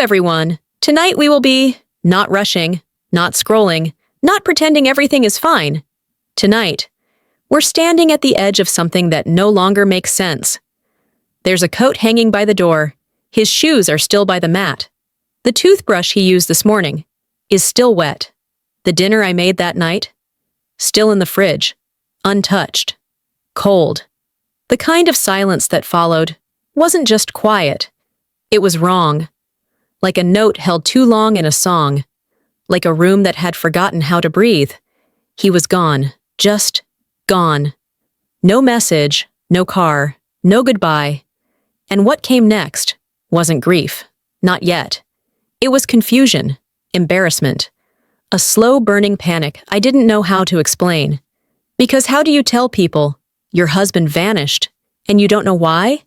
everyone. Tonight we will be not rushing, not scrolling, not pretending everything is fine. Tonight, we're standing at the edge of something that no longer makes sense. There's a coat hanging by the door. His shoes are still by the mat. The toothbrush he used this morning is still wet. The dinner I made that night, still in the fridge, untouched, cold. The kind of silence that followed wasn't just quiet. It was wrong. Like a note held too long in a song. Like a room that had forgotten how to breathe. He was gone. Just gone. No message, no car, no goodbye. And what came next wasn't grief. Not yet. It was confusion, embarrassment, a slow burning panic I didn't know how to explain. Because how do you tell people your husband vanished and you don't know why?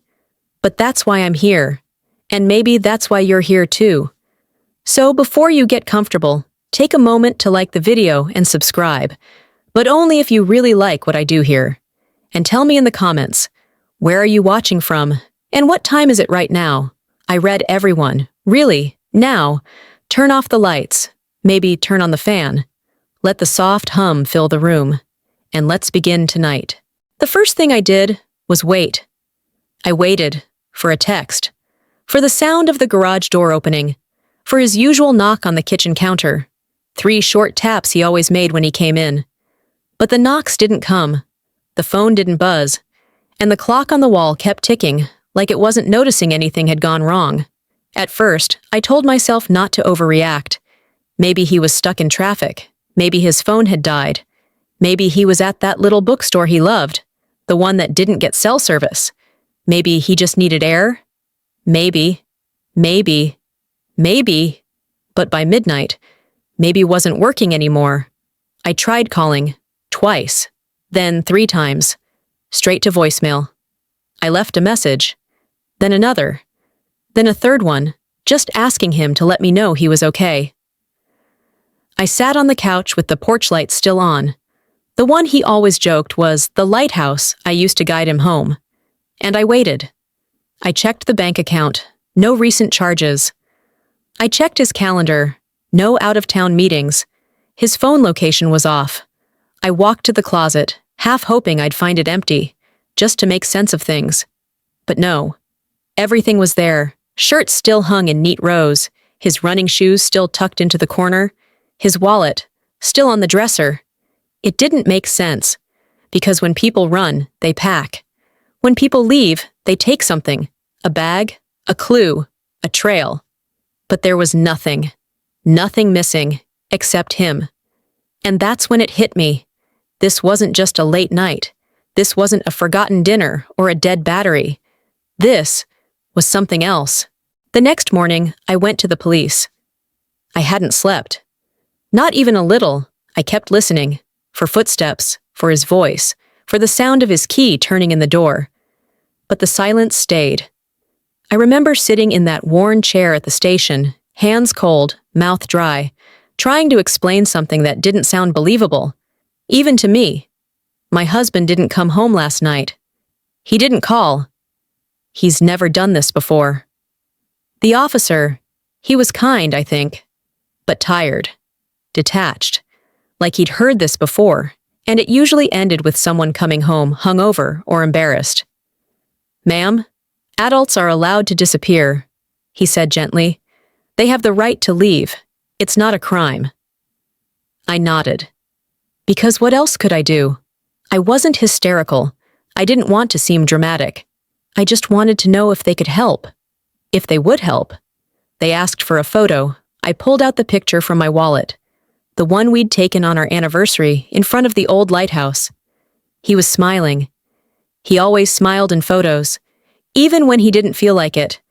But that's why I'm here. And maybe that's why you're here too. So before you get comfortable, take a moment to like the video and subscribe. But only if you really like what I do here. And tell me in the comments, where are you watching from? And what time is it right now? I read everyone. Really, now. Turn off the lights. Maybe turn on the fan. Let the soft hum fill the room. And let's begin tonight. The first thing I did was wait. I waited for a text, for the sound of the garage door opening, for his usual knock on the kitchen counter, 3 short taps he always made when he came in. But the knocks didn't come, the phone didn't buzz, and the clock on the wall kept ticking like it wasn't noticing anything had gone wrong. At first, I told myself not to overreact. Maybe he was stuck in traffic. Maybe his phone had died. Maybe he was at that little bookstore he loved, the one that didn't get cell service. Maybe he just needed air. Maybe. But by midnight, maybe wasn't working anymore. I tried calling, twice, then 3 times, straight to voicemail. I left a message, then another, then a third one, just asking him to let me know he was okay. I sat on the couch with the porch light still on. The one he always joked was the lighthouse I used to guide him home. And I waited. I checked the bank account, no recent charges. I checked his calendar, no out-of-town meetings. His phone location was off. I walked to the closet, half hoping I'd find it empty, just to make sense of things. But no. Everything was there. Shirts still hung in neat rows, his running shoes still tucked into the corner, his wallet still on the dresser. It didn't make sense, because when people run, they pack. When people leave, they take something, a bag, a clue, a trail. But there was nothing missing, except him. And that's when it hit me. This wasn't just a late night. This wasn't a forgotten dinner or a dead battery. This was something else. The next morning, I went to the police. I hadn't slept. Not even a little. I kept listening, for footsteps, for his voice, for the sound of his key turning in the door. But the silence stayed. I remember sitting in that worn chair at the station, hands cold, mouth dry, trying to explain something that didn't sound believable, even to me. My husband didn't come home last night. He didn't call. He's never done this before. The officer, he was kind, I think, but tired, detached, like he'd heard this before, and it usually ended with someone coming home hungover or embarrassed. "Ma'am, adults are allowed to disappear," he said gently. "They have the right to leave. It's not a crime." I nodded. Because what else could I do? I wasn't hysterical. I didn't want to seem dramatic. I just wanted to know if they could help. If they would help. They asked for a photo. I pulled out the picture from my wallet. The one we'd taken on our anniversary in front of the old lighthouse. He was smiling. He always smiled in photos, even when he didn't feel like it.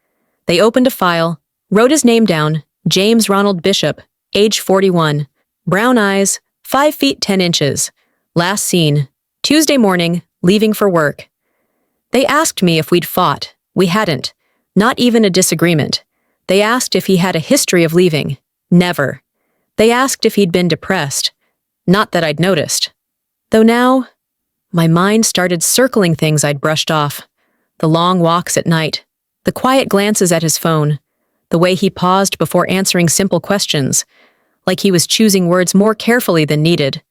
They opened a file, wrote his name down, James Ronald Bishop, age 41, brown eyes, 5 feet 10 inches. Last seen, Tuesday morning, leaving for work. They asked me if we'd fought. We hadn't. Not even a disagreement. They asked if he had a history of leaving. Never. They asked if he'd been depressed. Not that I'd noticed. Though now, my mind started circling things I'd brushed off. The long walks at night, the quiet glances at his phone, the way he paused before answering simple questions, like he was choosing words more carefully than needed.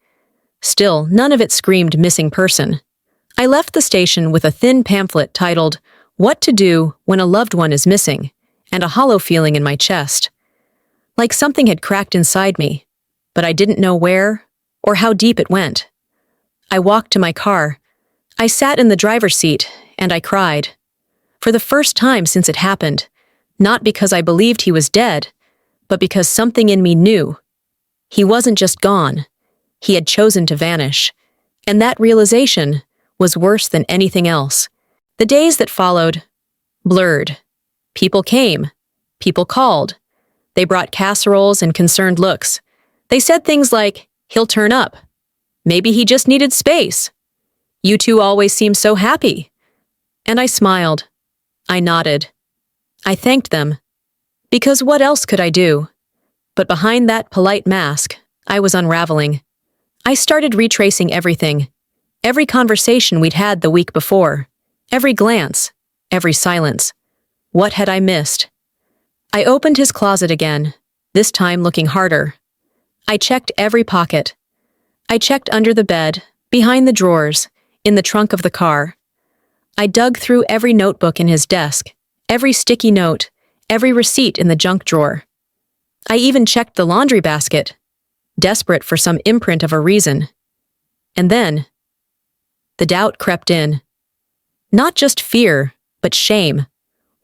Still, none of it screamed missing person. I left the station with a thin pamphlet titled, "What to Do When a Loved One is Missing," and a hollow feeling in my chest. Like something had cracked inside me, but I didn't know where or how deep it went. I walked to my car. I sat in the driver's seat, and I cried. For the first time since it happened, not because I believed he was dead, but because something in me knew. He wasn't just gone. He had chosen to vanish, and that realization was worse than anything else. The days that followed blurred. People came. People called. They brought casseroles and concerned looks. They said things like, "He'll turn up. Maybe he just needed space. You two always seem so happy." And I smiled. I nodded. I thanked them. Because what else could I do? But behind that polite mask, I was unraveling. I started retracing everything. Every conversation we'd had the week before. Every glance. Every silence. What had I missed? I opened his closet again, this time looking harder. I checked every pocket. I checked under the bed, behind the drawers, in the trunk of the car. I dug through every notebook in his desk, every sticky note, every receipt in the junk drawer. I even checked the laundry basket, desperate for some imprint of a reason. And then, the doubt crept in. Not just fear, but shame.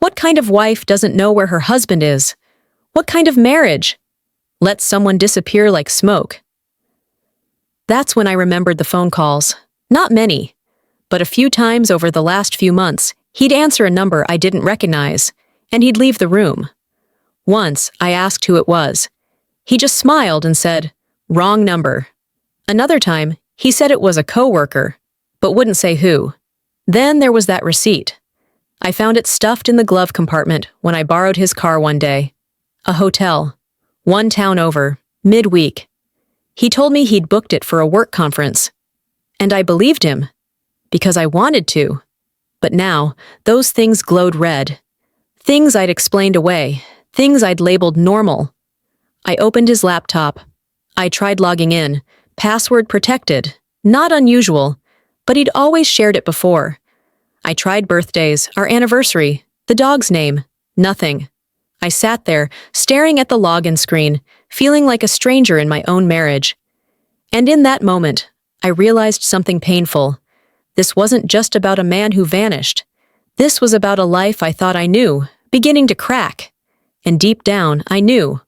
What kind of wife doesn't know where her husband is? What kind of marriage lets someone disappear like smoke? That's when I remembered the phone calls. Not many, but a few times over the last few months, he'd answer a number I didn't recognize, and he'd leave the room. Once, I asked who it was. He just smiled and said, "Wrong number." Another time, he said it was a coworker, but wouldn't say who. Then there was that receipt. I found it stuffed in the glove compartment when I borrowed his car one day. A hotel. One town over, midweek. He told me he'd booked it for a work conference. And I believed him, because I wanted to. But now, those things glowed red. Things I'd explained away, things I'd labeled normal. I opened his laptop. I tried logging in, password protected, not unusual, but he'd always shared it before. I tried birthdays, our anniversary, the dog's name, nothing. I sat there, staring at the login screen, feeling like a stranger in my own marriage. And in that moment, I realized something painful. This wasn't just about a man who vanished. This was about a life I thought I knew, beginning to crack. And deep down, I knew.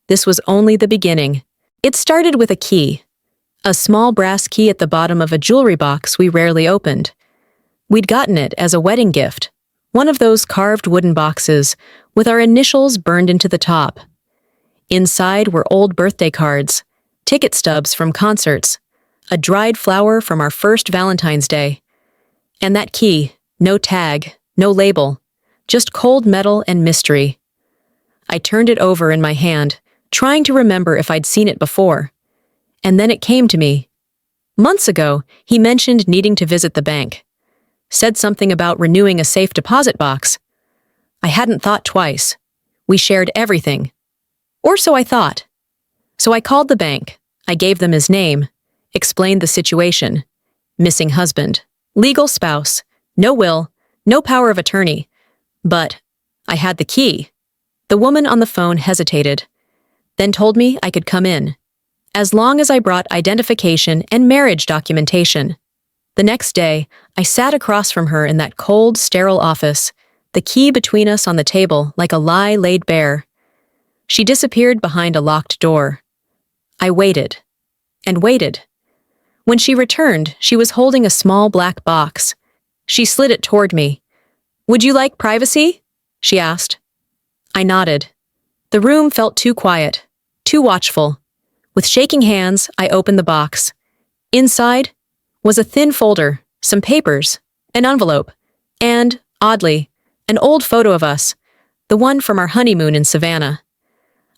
This was only the beginning. It started with a key. A small brass key at the bottom of a jewelry box we rarely opened. We'd gotten it as a wedding gift, one of those carved wooden boxes with our initials burned into the top. Inside were old birthday cards, ticket stubs from concerts, a dried flower from our first Valentine's Day. And that key, no tag, no label, just cold metal and mystery. I turned it over in my hand, trying to remember if I'd seen it before. And then it came to me. Months ago, he mentioned needing to visit the bank. Said something about renewing a safe deposit box. I hadn't thought twice. We shared everything. Or so I thought. So I called the bank. I gave them his name, explained the situation. Missing husband, legal spouse, no will, no power of attorney. But I had the key. The woman on the phone hesitated, then told me I could come in, as long as I brought identification and marriage documentation. The next day, I sat across from her in that cold, sterile office, the key between us on the table like a lie laid bare. She disappeared behind a locked door. I waited, and waited. When she returned, she was holding a small black box. She slid it toward me. "Would you like privacy?" she asked. I nodded. The room felt too quiet, too watchful. With shaking hands, I opened the box. Inside was a thin folder, some papers, an envelope, and, oddly, an old photo of us, the one from our honeymoon in Savannah.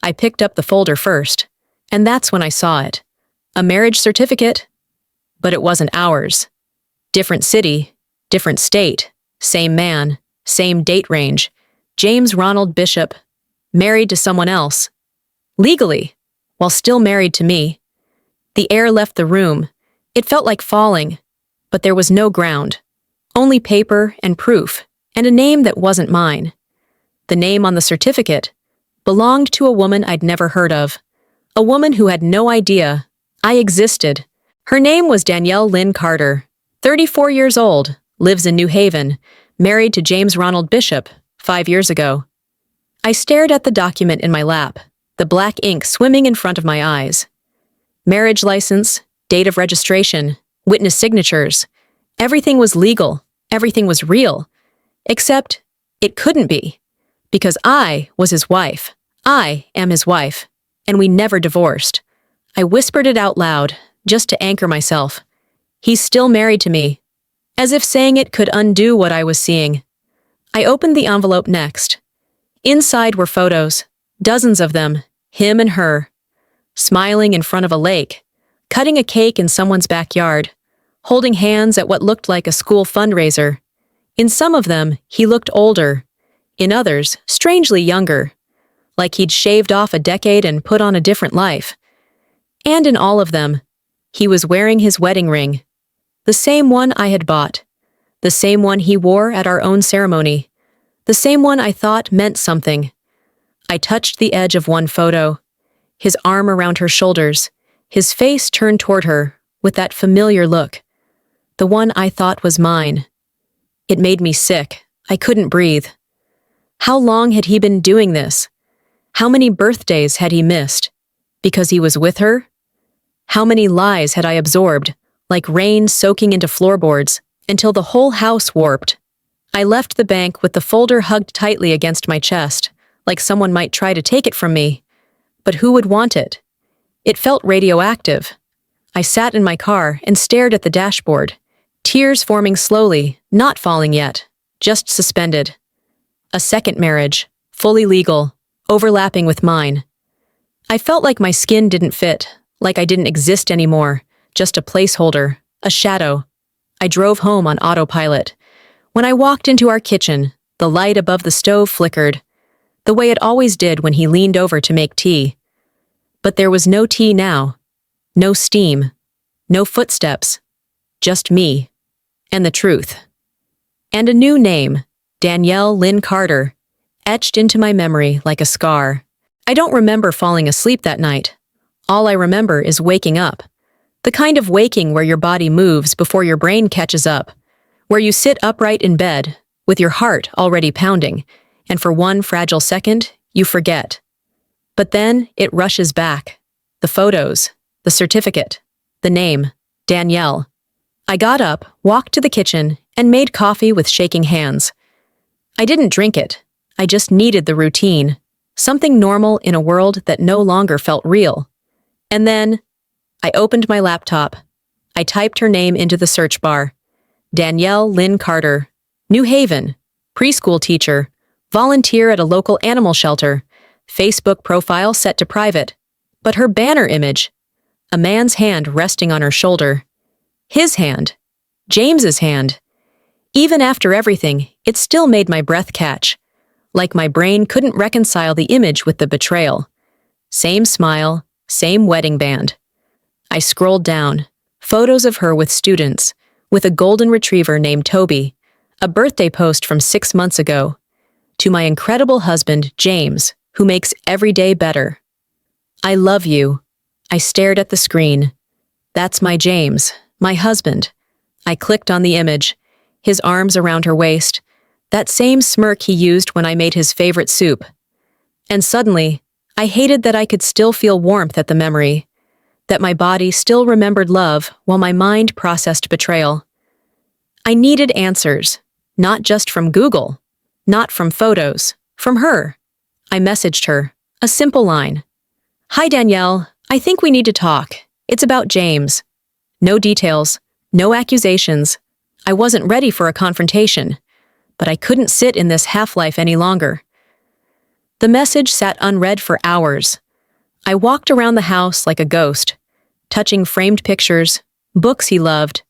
I picked up the folder first, and that's when I saw it. A marriage certificate, but it wasn't ours. Different city, different state, same man, same date range, James Ronald Bishop, married to someone else. Legally, while still married to me. The air left the room. It felt like falling, but there was no ground. Only paper and proof, and a name that wasn't mine. The name on the certificate belonged to a woman I'd never heard of. A woman who had no idea I existed. Her name was Danielle Lynn Carter, 34 years old, lives in New Haven, married to James Ronald Bishop, 5 years ago. I stared at the document in my lap, the black ink swimming in front of my eyes. Marriage license, date of registration, witness signatures. Everything was legal. Everything was real. Except it couldn't be. Because I was his wife. I am his wife. And we never divorced. I whispered it out loud, just to anchor myself. He's still married to me. As if saying it could undo what I was seeing. I opened the envelope next. Inside were photos, dozens of them, him and her. Smiling in front of a lake, cutting a cake in someone's backyard, holding hands at what looked like a school fundraiser. In some of them, he looked older. In others, strangely younger. Like he'd shaved off a decade and put on a different life. And in all of them, he was wearing his wedding ring. The same one I had bought. The same one he wore at our own ceremony. The same one I thought meant something. I touched the edge of one photo. His arm around her shoulders, his face turned toward her with that familiar look. The one I thought was mine. It made me sick. I couldn't breathe. How long had he been doing this? How many birthdays had he missed? Because he was with her? How many lies had I absorbed, like rain soaking into floorboards, until the whole house warped? I left the bank with the folder hugged tightly against my chest, like someone might try to take it from me. But who would want it? It felt radioactive. I sat in my car and stared at the dashboard, tears forming slowly, not falling yet, just suspended. A second marriage, fully legal, overlapping with mine. I felt like my skin didn't fit, like I didn't exist anymore, just a placeholder, a shadow. I drove home on autopilot. When I walked into our kitchen, the light above the stove flickered, the way it always did when he leaned over to make tea. But there was no tea now. No steam. No footsteps. Just me. And the truth. And a new name, Danielle Lynn Carter, etched into my memory like a scar. I don't remember falling asleep that night. All I remember is waking up. The kind of waking where your body moves before your brain catches up. Where you sit upright in bed, with your heart already pounding, and for one fragile second, you forget. But then it rushes back. The photos, the certificate, the name, Danielle. I got up, walked to the kitchen, and made coffee with shaking hands. I didn't drink it. I just needed the routine. Something normal in a world that no longer felt real. And then, I opened my laptop. I typed her name into the search bar. Danielle Lynn Carter, New Haven, preschool teacher, volunteer at a local animal shelter, Facebook profile set to private. But her banner image, a man's hand resting on her shoulder. His hand. James's hand. Even after everything, it still made my breath catch. Like my brain couldn't reconcile the image with the betrayal. Same smile, same wedding band. I scrolled down. Photos of her with students, with a golden retriever named Toby, a birthday post from 6 months ago. To my incredible husband, James, who makes every day better. I love you. I stared at the screen. That's my James, my husband. I clicked on the image, his arms around her waist, that same smirk he used when I made his favorite soup. And suddenly, I hated that I could still feel warmth at the memory, that my body still remembered love while my mind processed betrayal. I needed answers, not just from Google, not from photos, from her. I messaged her, a simple line. Hi Danielle, I think we need to talk. It's about James. No details, no accusations. I wasn't ready for a confrontation, but I couldn't sit in this half-life any longer. The message sat unread for hours. I walked around the house like a ghost, touching framed pictures, books he loved,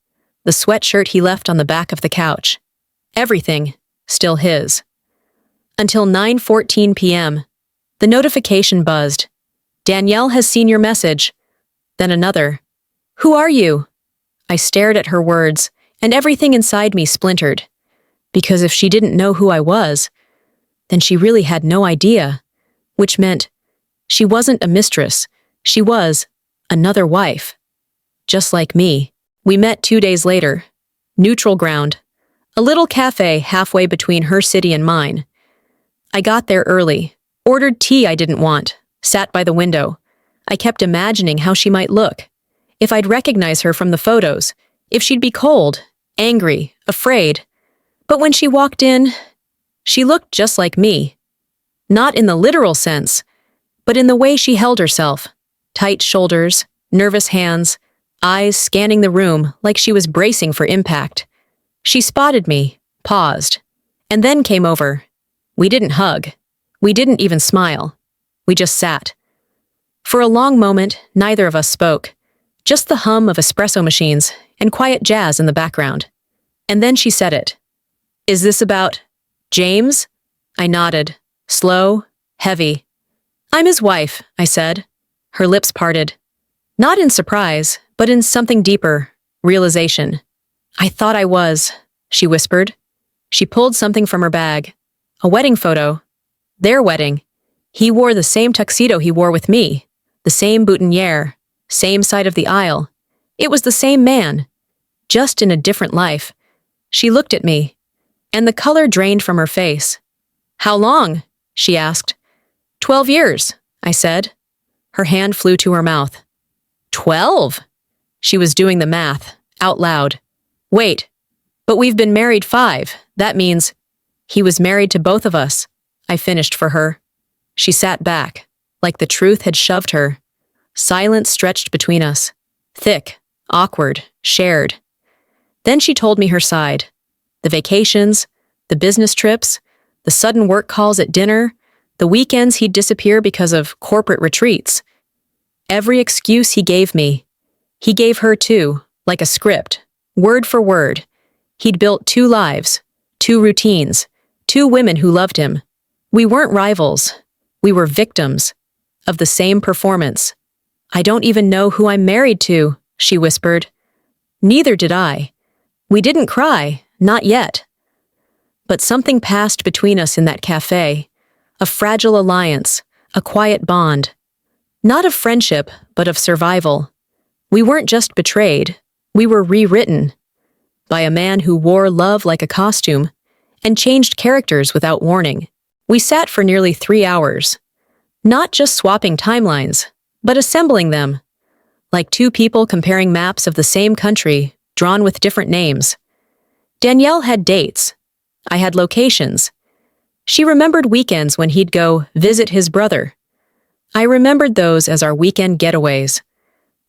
the sweatshirt he left on the back of the couch. Everything, still his. Until 9:14 p.m. The notification buzzed. Danielle has seen your message. Then another. Who are you? I stared at her words, and everything inside me splintered. Because if she didn't know who I was, then she really had no idea, which meant she wasn't a mistress. She was another wife. Just like me. We met 2 days later. Neutral ground. A little cafe halfway between her city and mine. I got there early, ordered tea I didn't want, sat by the window. I kept imagining how she might look. If I'd recognize her from the photos, if she'd be cold, angry, afraid. But when she walked in, she looked just like me. Not in the literal sense, but in the way she held herself. Tight shoulders, nervous hands, eyes scanning the room like she was bracing for impact. She spotted me, paused, and then came over. We didn't hug. We didn't even smile. We just sat. For a long moment, neither of us spoke. Just the hum of espresso machines and quiet jazz in the background. And then she said it. Is this about James? I nodded, slow, heavy. I'm his wife, I said. Her lips parted. Not in surprise, but in something deeper, realization. I thought I was, she whispered. She pulled something from her bag. A wedding photo. Their wedding. He wore the same tuxedo he wore with me. The same boutonniere. Same side of the aisle. It was the same man. Just in a different life. She looked at me, and the color drained from her face. How long? She asked. 12 years, I said. Her hand flew to her mouth. 12? She was doing the math, out loud. Wait, but we've been married 5. That means he was married to both of us. I finished for her. She sat back, like the truth had shoved her. Silence stretched between us. Thick, awkward, shared. Then she told me her side. The vacations, the business trips, the sudden work calls at dinner, the weekends he'd disappear because of corporate retreats. Every excuse he gave me. He gave her too, like a script, word for word. He'd built 2 lives, 2 routines, 2 women who loved him. We weren't rivals. We were victims of the same performance. I don't even know who I'm married to, she whispered. Neither did I. We didn't cry, not yet. But something passed between us in that cafe. A fragile alliance, a quiet bond. Not of friendship, but of survival. We weren't just betrayed, we were rewritten. By a man who wore love like a costume and changed characters without warning. We sat for nearly 3 hours. Not just swapping timelines, but assembling them. Like 2 people comparing maps of the same country, drawn with different names. Danielle had dates. I had locations. She remembered weekends when he'd go visit his brother. I remembered those as our weekend getaways.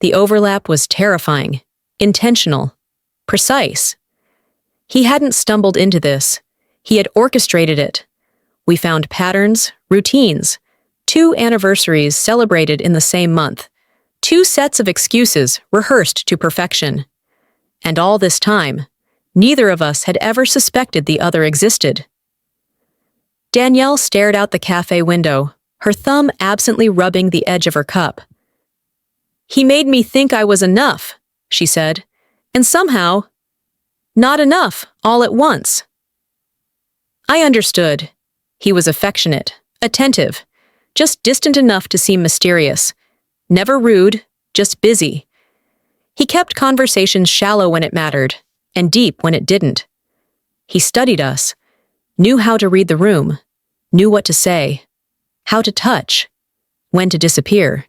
The overlap was terrifying, intentional, precise. He hadn't stumbled into this. He had orchestrated it. We found patterns, routines, 2 anniversaries celebrated in the same month, 2 sets of excuses rehearsed to perfection. And all this time, neither of us had ever suspected the other existed. Danielle stared out the cafe window, her thumb absently rubbing the edge of her cup. He made me think I was enough, she said, and somehow, not enough all at once. I understood. He was affectionate, attentive, just distant enough to seem mysterious. Never rude, just busy. He kept conversations shallow when it mattered, and deep when it didn't. He studied us, knew how to read the room, knew what to say, how to touch, when to disappear,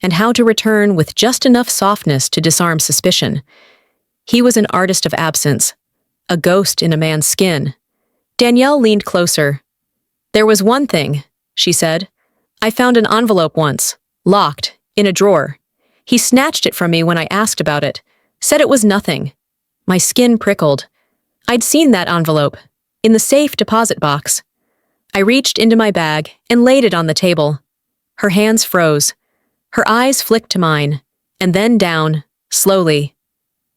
and how to return with just enough softness to disarm suspicion. He was an artist of absence, a ghost in a man's skin. Danielle leaned closer. There was one thing, she said. I found an envelope once, locked, in a drawer. He snatched it from me when I asked about it, said it was nothing. My skin prickled. I'd seen that envelope, in the safe deposit box. I reached into my bag and laid it on the table. Her hands froze. Her eyes flicked to mine, and then down, slowly.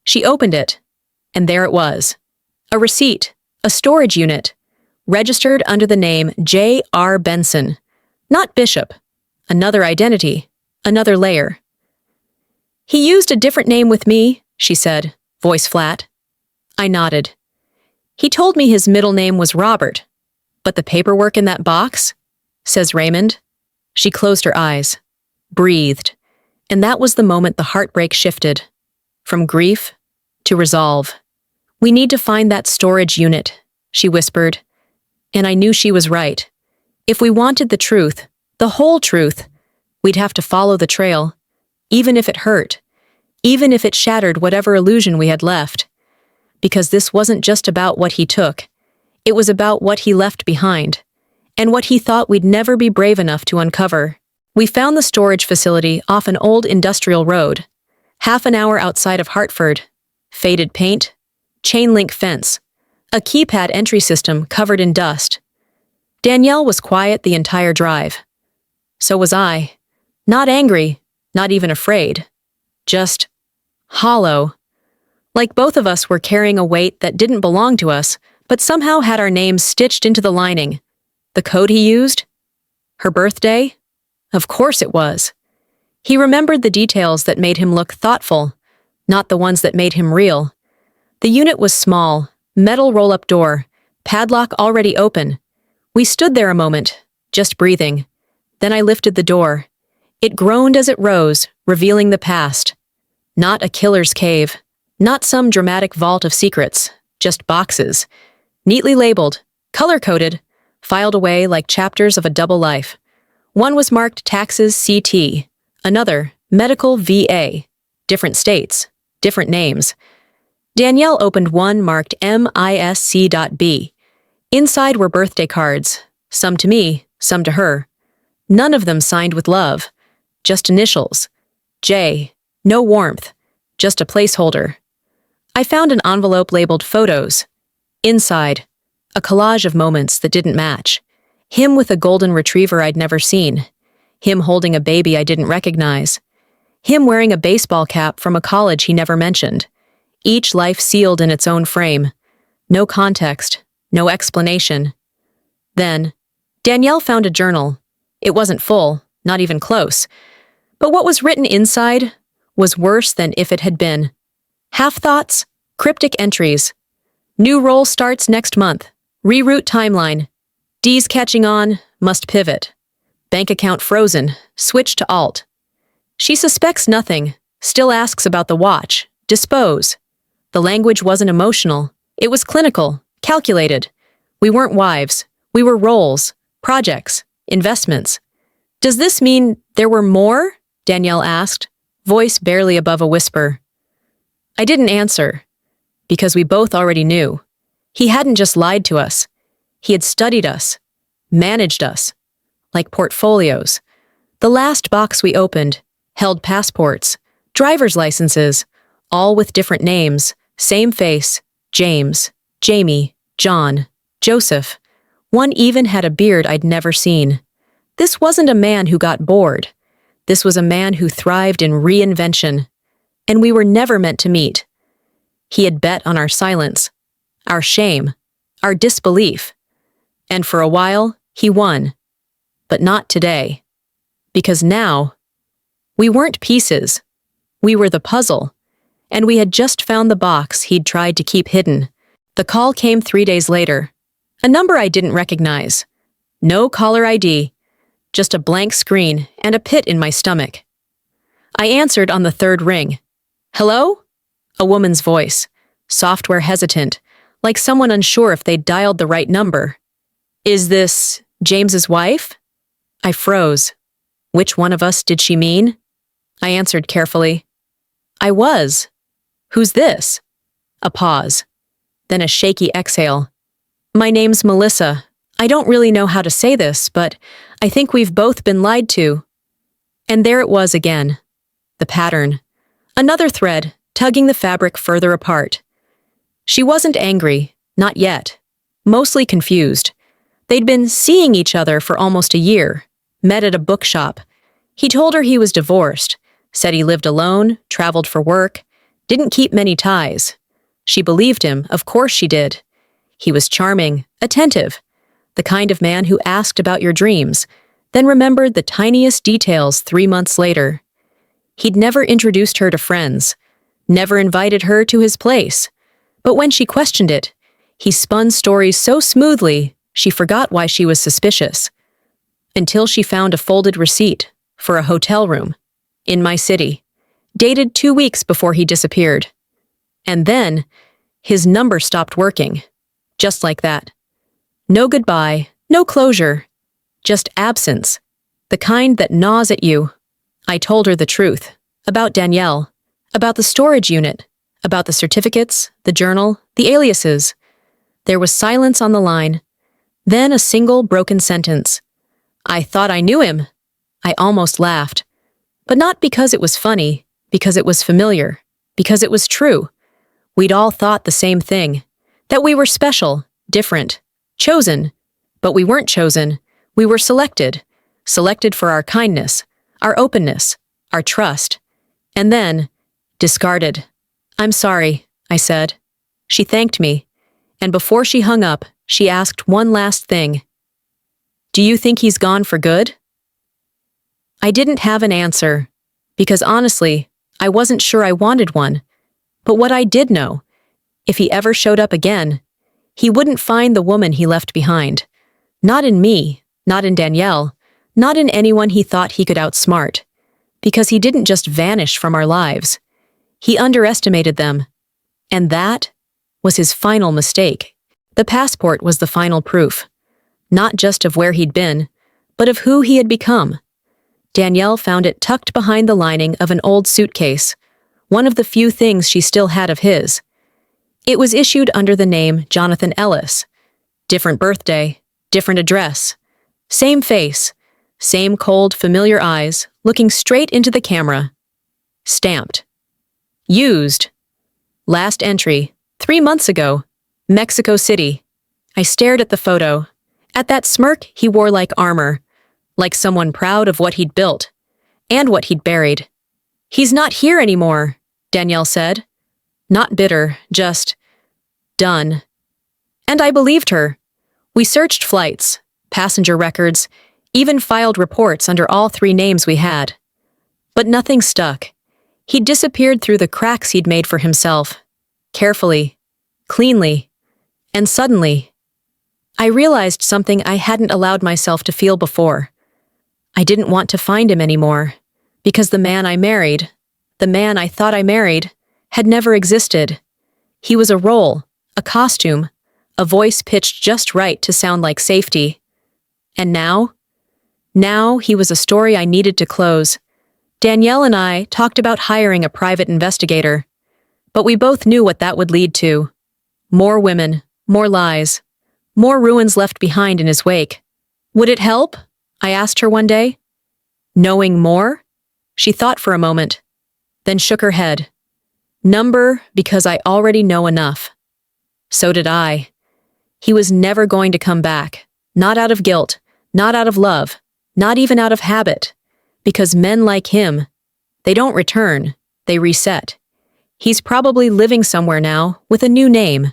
She opened it, and there it was. A receipt, a storage unit, registered under the name J.R. Benson, Not Bishop. Another identity. Another layer. He used a different name with me, she said, voice flat. I nodded. He told me his middle name was Robert. But the paperwork in that box? Says Raymond. She closed her eyes, breathed, and that was the moment the heartbreak shifted. From grief to resolve. We need to find that storage unit, she whispered. And I knew she was right. If we wanted the truth, the whole truth, we'd have to follow the trail, even if it hurt, even if it shattered whatever illusion we had left. Because this wasn't just about what he took. It was about what he left behind, and what he thought we'd never be brave enough to uncover. We found the storage facility off an old industrial road, half an hour outside of Hartford. Faded paint, chain-link fence, a keypad entry system covered in dust. Danielle was quiet the entire drive. So was I. Not angry, not even afraid. Just hollow. Like both of us were carrying a weight that didn't belong to us, but somehow had our names stitched into the lining. The code he used? Her birthday? Of course it was. He remembered the details that made him look thoughtful, not the ones that made him real. The unit was small, metal roll-up door, padlock already open. We stood there a moment, just breathing. Then I lifted the door. It groaned as it rose, revealing the past. Not a killer's cave, not some dramatic vault of secrets, just boxes. Neatly labeled, color-coded, filed away like chapters of a double life. One was marked Taxes CT, another Medical VA. Different states, different names. Danielle opened one marked MISC.B. Inside were birthday cards, some to me, some to her. None of them signed with love, just initials. J, no warmth, just a placeholder. I found an envelope labeled Photos. Inside, a collage of moments that didn't match. Him with a golden retriever I'd never seen. Him holding a baby I didn't recognize. Him wearing a baseball cap from a college he never mentioned. Each life sealed in its own frame. No context, no explanation. Then, Danielle found a journal. It wasn't full, not even close. But what was written inside was worse than if it had been. Half-thoughts, cryptic entries. New role starts next month. Reroute timeline. D's catching on, must pivot. Bank account frozen, switch to alt. She suspects nothing, still asks about the watch. Dispose. The language wasn't emotional. It was clinical, calculated. We weren't wives. We were roles, projects, investments. Does this mean there were more? Danielle asked, voice barely above a whisper. I didn't answer, because we both already knew. He hadn't just lied to us. He had studied us, managed us, like portfolios. The last box we opened held passports, driver's licenses, all with different names, same face, James, Jamie, John, Joseph. One even had a beard I'd never seen. This wasn't a man who got bored. This was a man who thrived in reinvention. And we were never meant to meet. He had bet on our silence, our shame, our disbelief. And for a while, he won. But not today. Because now, we weren't pieces. We were the puzzle. And we had just found the box he'd tried to keep hidden. The call came 3 days later. A number I didn't recognize. No caller ID. Just a blank screen and a pit in my stomach. I answered on the third ring. Hello? A woman's voice, software hesitant, like someone unsure if they'd dialed the right number. Is this James's wife? I froze. Which one of us did she mean? I answered carefully. I was. Who's this? A pause. Then a shaky exhale. My name's Melissa. I don't really know how to say this, but I think we've both been lied to. And there it was again. The pattern. Another thread, tugging the fabric further apart. She wasn't angry, not yet. Mostly confused. They'd been seeing each other for almost a year, met at a bookshop. He told her he was divorced, said he lived alone, traveled for work, didn't keep many ties. She believed him, of course she did. He was charming, attentive, the kind of man who asked about your dreams, then remembered the tiniest details 3 months later. He'd never introduced her to friends, never invited her to his place. But when she questioned it, he spun stories so smoothly she forgot why she was suspicious. Until she found a folded receipt for a hotel room in my city, dated 2 weeks before he disappeared. And then, his number stopped working. Just like that. No goodbye, no closure, just absence, the kind that gnaws at you. I told her the truth, about Danielle, about the storage unit, about the certificates, the journal, the aliases. There was silence on the line, then a single broken sentence. I thought I knew him. I almost laughed. But not because it was funny, because it was familiar, because it was true. We'd all thought the same thing, that we were special, different, chosen. But we weren't chosen. We were selected. Selected for our kindness, our openness, our trust. And then, discarded. I'm sorry, I said. She thanked me. And before she hung up, she asked one last thing. Do you think he's gone for good? I didn't have an answer, because honestly, I wasn't sure I wanted one. But what I did know, if he ever showed up again, he wouldn't find the woman he left behind. Not in me, not in Danielle, not in anyone he thought he could outsmart. Because he didn't just vanish from our lives. He underestimated them. And that was his final mistake. The passport was the final proof. Not just of where he'd been, but of who he had become. Danielle found it tucked behind the lining of an old suitcase, one of the few things she still had of his. It was issued under the name Jonathan Ellis. Different birthday, different address. Same face, same cold, familiar eyes, looking straight into the camera. Stamped. Used. Last entry, 3 months ago, Mexico City. I stared at the photo, at that smirk he wore like armor, like someone proud of what he'd built, and what he'd buried. He's not here anymore, Danielle said. Not bitter, just done. And I believed her. We searched flights, passenger records, even filed reports under all 3 names we had. But nothing stuck. He'd disappeared through the cracks he'd made for himself. Carefully, cleanly, and suddenly, I realized something I hadn't allowed myself to feel before. I didn't want to find him anymore, because the man I married, the man I thought I married, had never existed. He was a role, a costume, a voice pitched just right to sound like safety. And now he was a story I needed to close. Danielle and I talked about hiring a private investigator, but we both knew what that would lead to. More women, more lies, more ruins left behind in his wake. Would it help? I asked her one day. Knowing more? She thought for a moment, then shook her head. Number, because I already know enough. So did I. He was never going to come back, not out of guilt, not out of love, not even out of habit. Because men like him, they don't return, they reset. He's probably living somewhere now with a new name,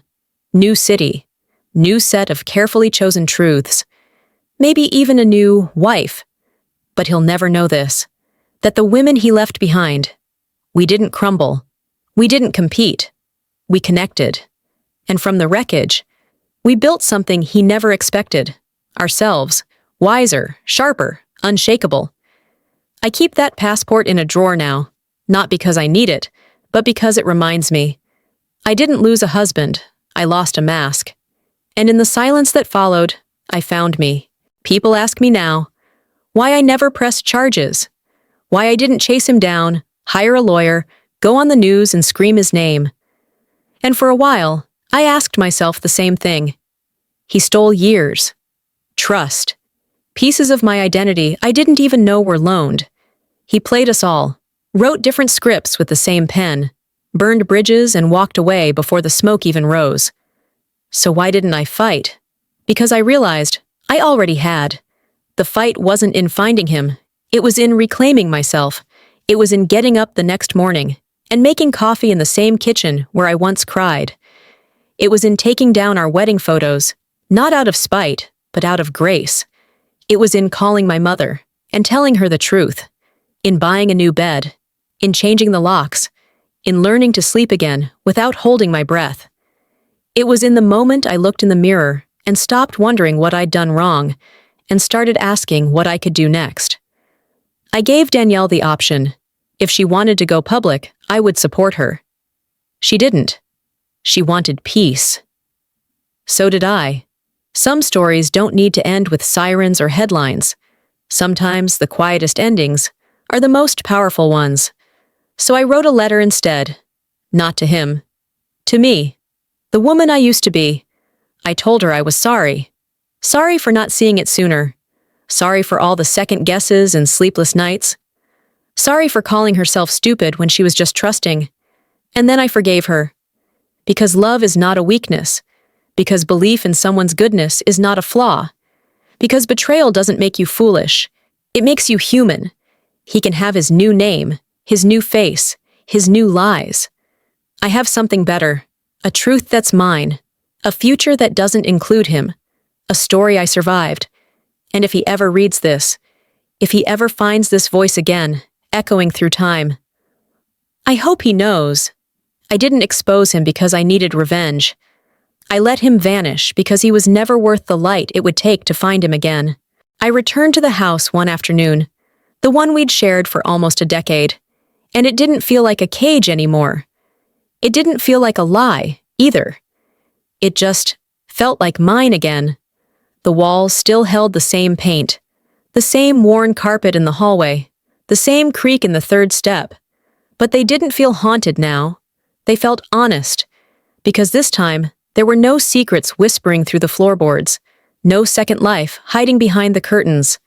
new city, new set of carefully chosen truths. Maybe even a new wife. But he'll never know this, that the women he left behind, we didn't crumble, we didn't compete, we connected. And from the wreckage, we built something he never expected, ourselves, wiser, sharper, unshakable. I keep that passport in a drawer now, not because I need it, but because it reminds me. I didn't lose a husband, I lost a mask. And in the silence that followed, I found me. People ask me now, why I never pressed charges, why I didn't chase him down, hire a lawyer, go on the news and scream his name. And for a while, I asked myself the same thing. He stole years, trust, pieces of my identity I didn't even know were loaned. He played us all, wrote different scripts with the same pen, burned bridges and walked away before the smoke even rose. So why didn't I fight? Because I realized I already had. The fight wasn't in finding him. It was in reclaiming myself. It was in getting up the next morning and making coffee in the same kitchen where I once cried. It was in taking down our wedding photos, not out of spite, but out of grace. It was in calling my mother and telling her the truth, in buying a new bed, in changing the locks, in learning to sleep again without holding my breath. It was in the moment I looked in the mirror and stopped wondering what I'd done wrong and started asking what I could do next. I gave Danielle the option. If she wanted to go public, I would support her. She didn't. She wanted peace. So did I. Some stories don't need to end with sirens or headlines. Sometimes the quietest endings are the most powerful ones. So I wrote a letter instead. Not to him. To me. The woman I used to be. I told her I was sorry. Sorry for not seeing it sooner. Sorry for all the second guesses and sleepless nights. Sorry for calling herself stupid when she was just trusting. And then I forgave her. Because love is not a weakness. Because belief in someone's goodness is not a flaw. Because betrayal doesn't make you foolish. It makes you human. He can have his new name, his new face, his new lies. I have something better. A truth that's mine. A future that doesn't include him. A story I survived. And if he ever reads this, if he ever finds this voice again, echoing through time, I hope he knows. I didn't expose him because I needed revenge. I let him vanish because he was never worth the light it would take to find him again. I returned to the house one afternoon, the one we'd shared for almost a decade, and it didn't feel like a cage anymore. It didn't feel like a lie, either. It just felt like mine again. The walls still held the same paint, the same worn carpet in the hallway, the same creak in the third step. But they didn't feel haunted now. They felt honest, because this time there were no secrets whispering through the floorboards, no second life hiding behind the curtains.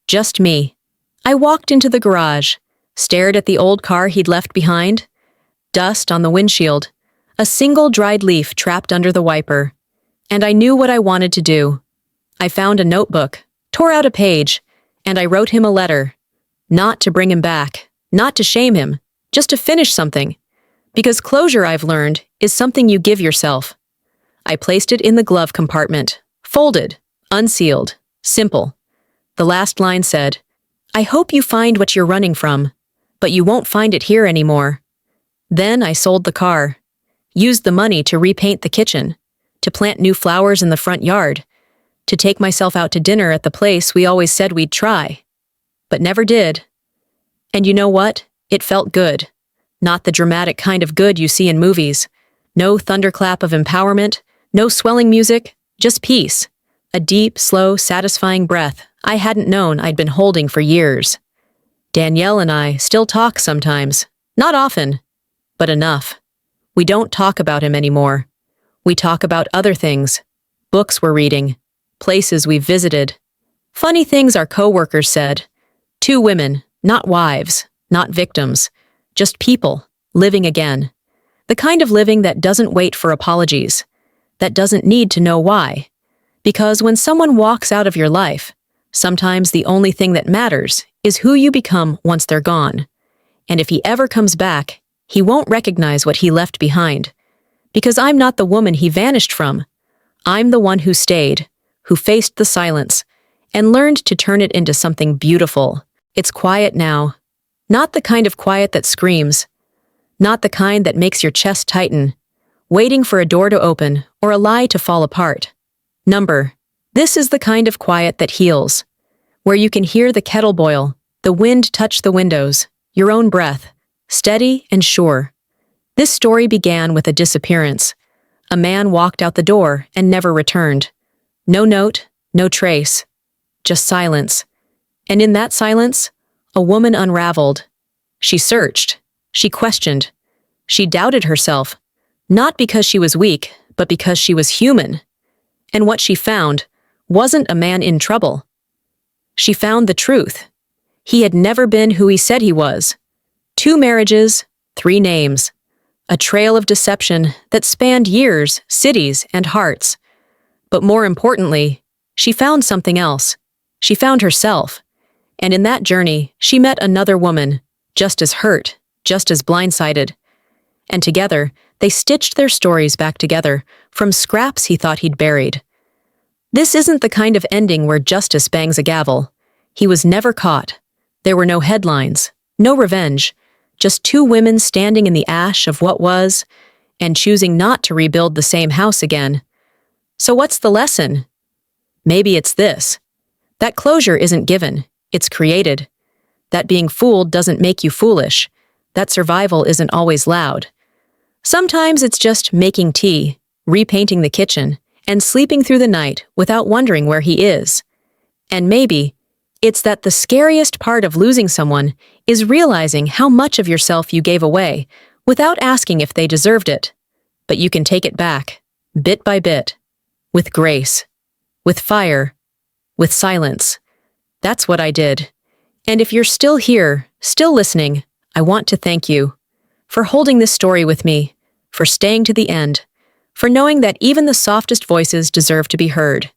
Just me. I walked into the garage, stared at the old car he'd left behind. Dust on the windshield, a single dried leaf trapped under the wiper. And I knew what I wanted to do. I found a notebook, tore out a page, and I wrote him a letter. Not to bring him back, not to shame him, just to finish something. Because closure, I've learned, is something you give yourself. I placed it in the glove compartment, folded, unsealed, simple. The last line said, I hope you find what you're running from, but you won't find it here anymore. Then I sold the car, used the money to repaint the kitchen, to plant new flowers in the front yard, to take myself out to dinner at the place we always said we'd try, but never did. And you know what? It felt good. Not the dramatic kind of good you see in movies. No thunderclap of empowerment, no swelling music, just peace. A deep, slow, satisfying breath I hadn't known I'd been holding for years. Danielle and I still talk sometimes. Not often, but enough. We don't talk about him anymore. We talk about other things. Books we're reading. Places we've visited. Funny things our coworkers said. Two women, not wives, not victims. Just people, living again. The kind of living that doesn't wait for apologies. That doesn't need to know why. Because when someone walks out of your life, sometimes the only thing that matters is who you become once they're gone. And if he ever comes back, he won't recognize what he left behind. Because I'm not the woman he vanished from. I'm the one who stayed, who faced the silence, and learned to turn it into something beautiful. It's quiet now. Not the kind of quiet that screams. Not the kind that makes your chest tighten, waiting for a door to open or a lie to fall apart. This is the kind of quiet that heals, where you can hear the kettle boil, the wind touch the windows, your own breath, steady and sure. This story began with a disappearance. A man walked out the door and never returned. No note, no trace, just silence. And in that silence, a woman unraveled. She searched. She questioned. She doubted herself, not because she was weak, but because she was human. And what she found wasn't a man in trouble. She found the truth. He had never been who he said he was. 2 marriages, 3 names. A trail of deception that spanned years, cities, and hearts. But more importantly, she found something else. She found herself. And in that journey, she met another woman, just as hurt, just as blindsided. And together, they stitched their stories back together from scraps he thought he'd buried. This isn't the kind of ending where justice bangs a gavel. He was never caught. There were no headlines, no revenge, just two women standing in the ash of what was and choosing not to rebuild the same house again. So what's the lesson? Maybe it's this. That closure isn't given, it's created. That being fooled doesn't make you foolish. That survival isn't always loud. Sometimes it's just making tea, repainting the kitchen, and sleeping through the night without wondering where he is. And maybe it's that the scariest part of losing someone is realizing how much of yourself you gave away without asking if they deserved it. But you can take it back, bit by bit, with grace, with fire, with silence. That's what I did. And if you're still here, still listening, I want to thank you for holding this story with me, for staying to the end, for knowing that even the softest voices deserve to be heard.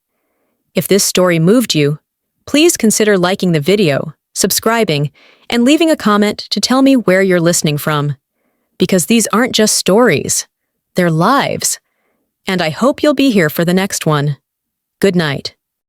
If this story moved you, please consider liking the video, subscribing, and leaving a comment to tell me where you're listening from. Because these aren't just stories, they're lives. And I hope you'll be here for the next one. Good night.